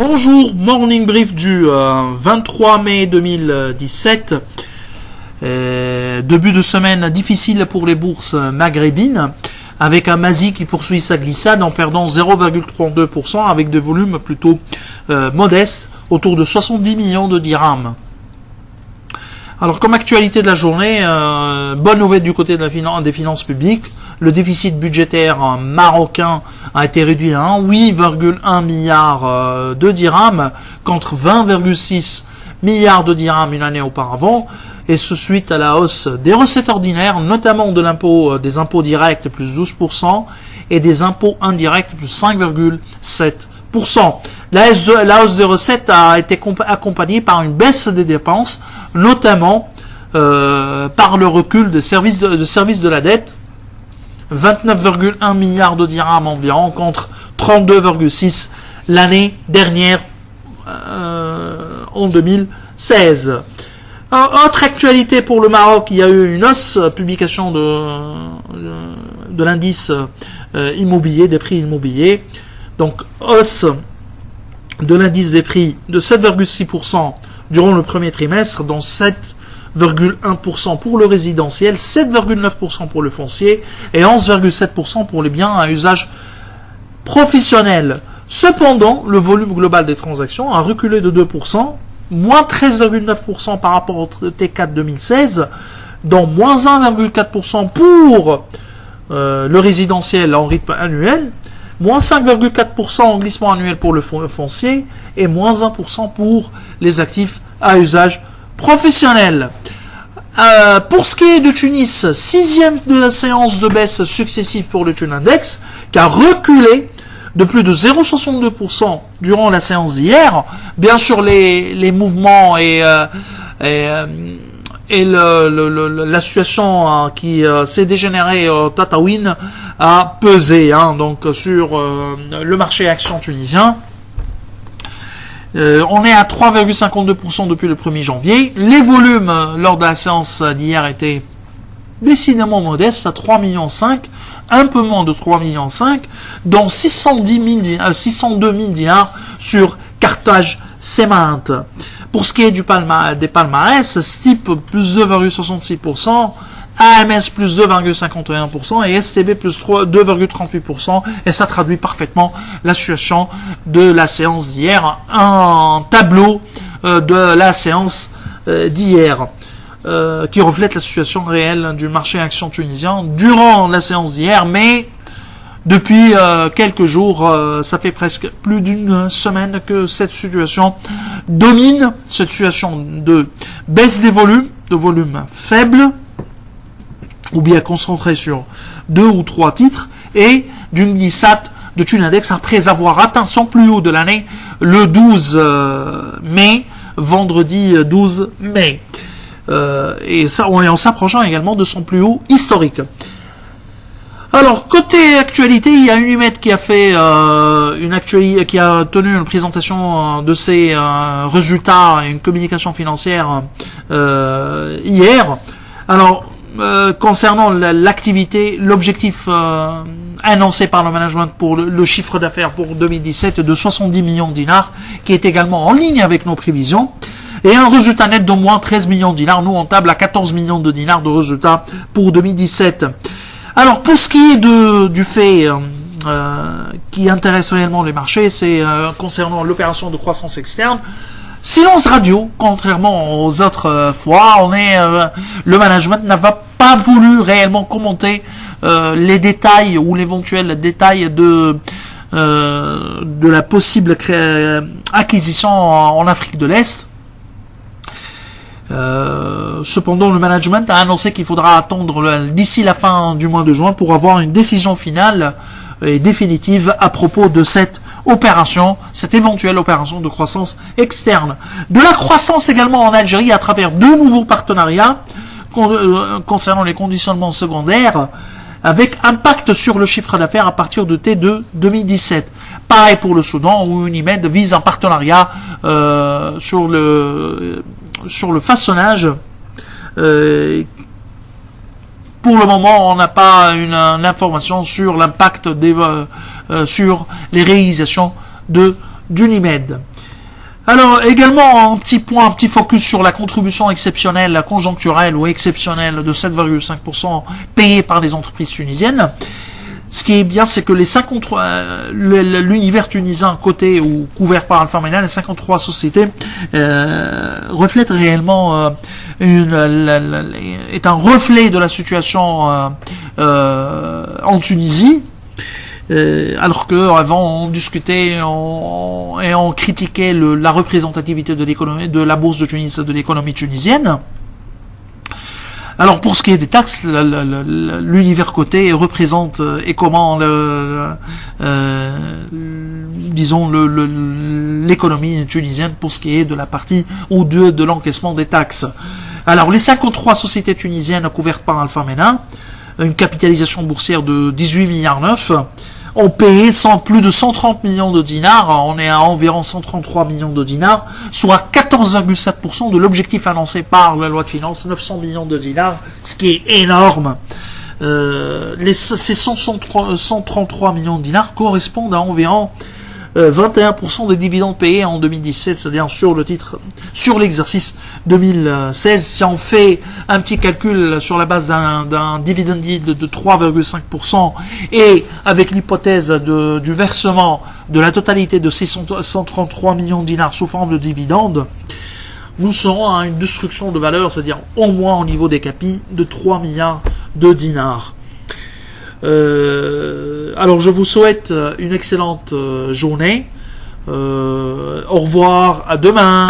Bonjour, morning brief du 23 mai 2017. Début de semaine difficile pour les bourses maghrébines, avec un Mazi qui poursuit sa glissade en perdant 0,32% avec des volumes plutôt modestes, autour de 70 millions de dirhams. Alors comme actualité de la journée, bonne nouvelle du côté de des finances publiques. Le déficit budgétaire marocain a été réduit à 8,1 milliards de dirhams contre 20,6 milliards de dirhams une année auparavant, et ce suite à la hausse des recettes ordinaires, notamment de l'impôt des impôts directs plus 12% et des impôts indirects plus 5,7%. La hausse des recettes a été accompagnée par une baisse des dépenses, notamment par le recul des services de la dette, 29,1 milliards de dirhams environ contre 32,6 l'année dernière en 2016. Autre actualité pour le Maroc, il y a eu une hausse, publication de l'indice immobilier, des prix immobiliers. Donc hausse de l'indice des prix de 7,6% durant le premier trimestre, dont 7,1% pour le résidentiel, 7,9% pour le foncier et 11,7% pour les biens à usage professionnel. Cependant, le volume global des transactions a reculé de 2%, moins 13,9% par rapport au T4 2016, dont moins 1,4% pour le résidentiel en rythme annuel, moins 5,4% en glissement annuel pour le foncier et moins 1% pour les actifs à usage professionnel. Pour ce qui est de Tunis, sixième de la séance de baisse successive pour le Tun Index, qui a reculé de plus de 0,62% durant la séance d'hier. Bien sûr, les mouvements et la situation qui s'est dégénérée au Tataouine a pesé donc sur le marché action tunisien. On est à 3,52% depuis le 1er janvier. Les volumes lors de la séance d'hier étaient décidément modestes, à 3,5 millions, un peu moins de 3,5 millions, dont 602 000 dinars sur Carthage Cement. Pour ce qui est des palmarès, STIP plus 2,66%, AMS plus 2,51% et STB plus 2,38%, et ça traduit parfaitement la situation de la séance d'hier, un tableau de la séance d'hier qui reflète la situation réelle du marché action tunisien durant la séance d'hier, mais depuis quelques jours, ça fait presque plus d'une semaine que cette situation domine, cette situation de baisse des volumes, de volumes faibles, ou bien concentré sur 2 ou 3 titres, et d'une glissade de Tun Index après avoir atteint son plus haut de l'année le 12 mai, vendredi 12 mai. Et en s'approchant également de son plus haut historique. Alors, côté actualité, il y a Unimed qui a fait qui a tenu une présentation de ses résultats et une communication financière hier. Alors, concernant l'activité, l'objectif annoncé par le management pour le chiffre d'affaires pour 2017 de 70 millions de dinars, qui est également en ligne avec nos prévisions, et un résultat net de moins 13 millions de dinars. Nous, on table à 14 millions de dinars de résultats pour 2017. Alors, pour ce qui est du fait qui intéresse réellement les marchés, c'est concernant l'opération de croissance externe. Silence radio, contrairement aux autres fois, le management n'a pas voulu réellement commenter les détails ou l'éventuel détail de la possible acquisition en Afrique de l'Est. Cependant, le management a annoncé qu'il faudra attendre d'ici la fin du mois de juin pour avoir une décision finale et définitive à propos de cette éventuelle opération de croissance externe. De la croissance également en Algérie à travers 2 nouveaux partenariats concernant les conditionnements secondaires, avec impact sur le chiffre d'affaires à partir de T2 2017. Pareil pour le Soudan, où Unimed vise un partenariat sur le façonnage. Pour le moment, on n'a pas une information sur l'impact sur les réalisations d'Unimed. Alors également un petit point, un petit focus sur la contribution exceptionnelle, conjoncturelle ou exceptionnelle de 7,5% payée par les entreprises tunisiennes. Ce qui est bien, c'est que les 53, l'univers tunisien coté ou couvert par Alpha Ménal, les 53 sociétés reflètent réellement est un reflet de la situation en Tunisie. Alors que avant on discutait et on critiquait la représentativité de l'économie, de la bourse de Tunis, de l'économie tunisienne. Alors pour ce qui est des taxes, l'univers coté représente et comment disons l'économie tunisienne pour ce qui est de la partie ou de l'encaissement des taxes. Alors les 53 sociétés tunisiennes couvertes par Alpha Ména, une capitalisation boursière de 18 milliards 9, ont payé plus de 130 millions de dinars, on est à environ 133 millions de dinars, soit 14,7% de l'objectif annoncé par la loi de finances, 900 millions de dinars, ce qui est énorme. Ces 133 millions de dinars correspondent à environ 21% des dividendes payés en 2017, c'est-à-dire sur l'exercice 2016. Si on fait un petit calcul sur la base d'un dividend yield de 3,5% et avec l'hypothèse du versement de la totalité de ces 133 millions de dinars sous forme de dividendes, nous serons à une destruction de valeur, c'est-à-dire au moins au niveau des capis, de 3 milliards de dinars. Alors je vous souhaite une excellente journée. Au revoir, à demain.